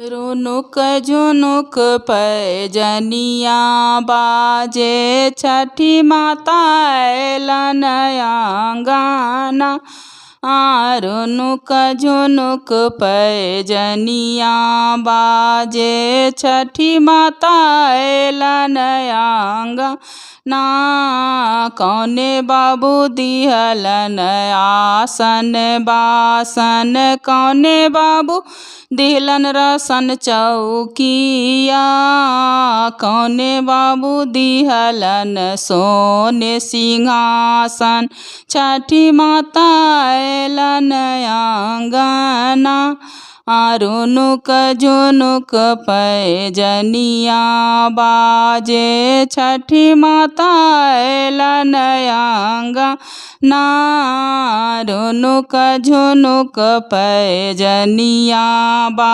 रुनुक झुनुक पैजनिया बाजे छठी माता अयलन आंगना। रुनुक झुनुक पैजनिया बाजे छठी माता अयलन आंगना। कौने बाबू दिहलन आसन बासन, कौने बाबू दिहलन रसन चौकिया। कौने बाबू दिहलन सोने सिंहासन, छठी माता अयलन आंगना। रुनुक झुनुक पैजनिया बाजे छठी माता अयलन आंगना। रुनुक झुनुक पैजनिया बा